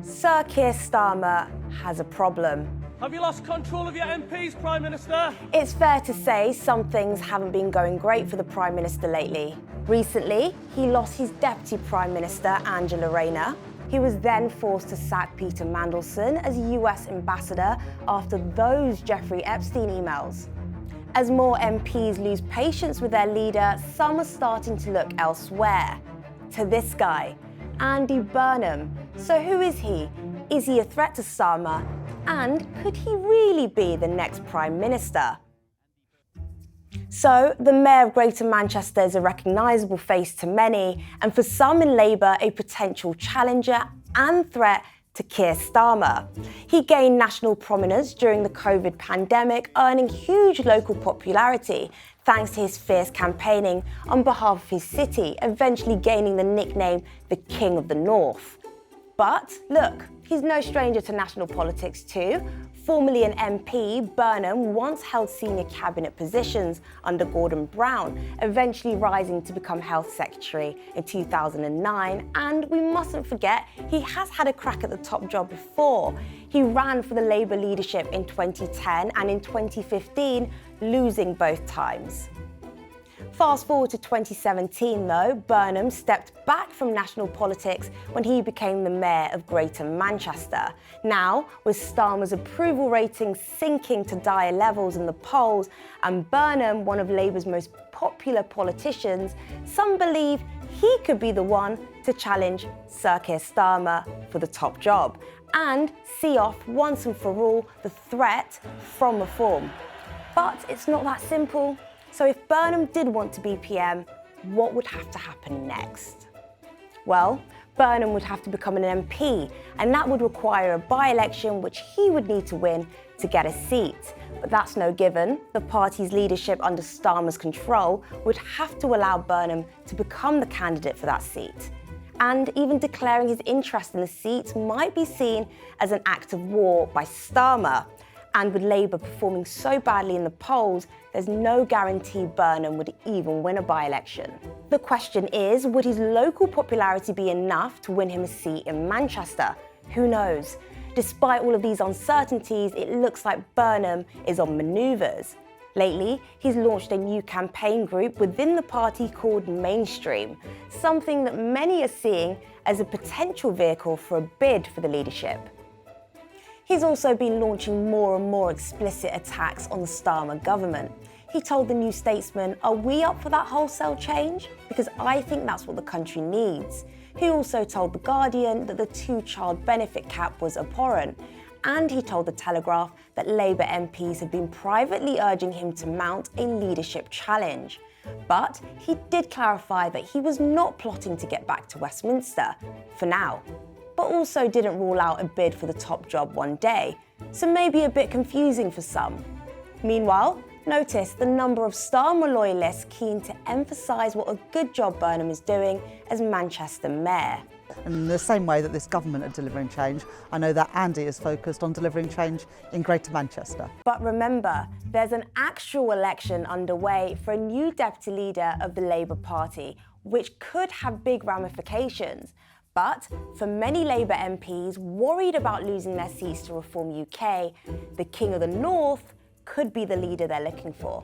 Sir Keir Starmer has a problem. Have you lost control of your MPs, Prime Minister? It's fair to say some things haven't been going great for the Prime Minister lately. Recently, he lost his Deputy Prime Minister, Angela Rayner. He was then forced to sack Peter Mandelson as US Ambassador after those Jeffrey Epstein emails. As more MPs lose patience with their leader, some are starting to look elsewhere. To this guy, Andy Burnham. So who is he? Is he a threat to Starmer? And could he really be the next Prime Minister? So, the Mayor of Greater Manchester is a recognisable face to many, and for some in Labour, a potential challenger and threat to Keir Starmer. He gained national prominence during the COVID pandemic, earning huge local popularity thanks to his fierce campaigning on behalf of his city, eventually gaining the nickname the King of the North. But look, he's no stranger to national politics too. Formerly an MP, Burnham once held senior cabinet positions under Gordon Brown, eventually rising to become Health Secretary in 2009. And we mustn't forget, he has had a crack at the top job before. He ran for the Labour leadership in 2010 and in 2015, losing both times. Fast forward to 2017 though, Burnham stepped back from national politics when he became the Mayor of Greater Manchester. Now, with Starmer's approval rating sinking to dire levels in the polls and Burnham one of Labour's most popular politicians, some believe he could be the one to challenge Sir Keir Starmer for the top job and see off once and for all the threat from reform. But it's not that simple. So if Burnham did want to be PM, what would have to happen next? Well, Burnham would have to become an MP, and that would require a by-election which he would need to win to get a seat. But that's no given. The party's leadership under Starmer's control would have to allow Burnham to become the candidate for that seat. And even declaring his interest in the seat might be seen as an act of war by Starmer. And with Labour performing so badly in the polls, there's no guarantee Burnham would even win a by-election. The question is, would his local popularity be enough to win him a seat in Manchester? Who knows? Despite all of these uncertainties, it looks like Burnham is on manoeuvres. Lately, he's launched a new campaign group within the party called Mainstream, something that many are seeing as a potential vehicle for a bid for the leadership. He's also been launching more and more explicit attacks on the Starmer government. He told the New Statesman, "Are we up for that wholesale change? Because I think that's what the country needs." He also told The Guardian that the two-child benefit cap was abhorrent. And he told The Telegraph that Labour MPs have been privately urging him to mount a leadership challenge. But he did clarify that he was not plotting to get back to Westminster, for now. But also didn't rule out a bid for the top job one day, so maybe a bit confusing for some. Meanwhile, notice the number of Starmer loyalists keen to emphasise what a good job Burnham is doing as Manchester Mayor. In the same way that this government are delivering change, I know that Andy is focused on delivering change in Greater Manchester. But remember, there's an actual election underway for a new deputy leader of the Labour Party, which could have big ramifications. But for many Labour MPs worried about losing their seats to Reform UK, the King of the North could be the leader they're looking for.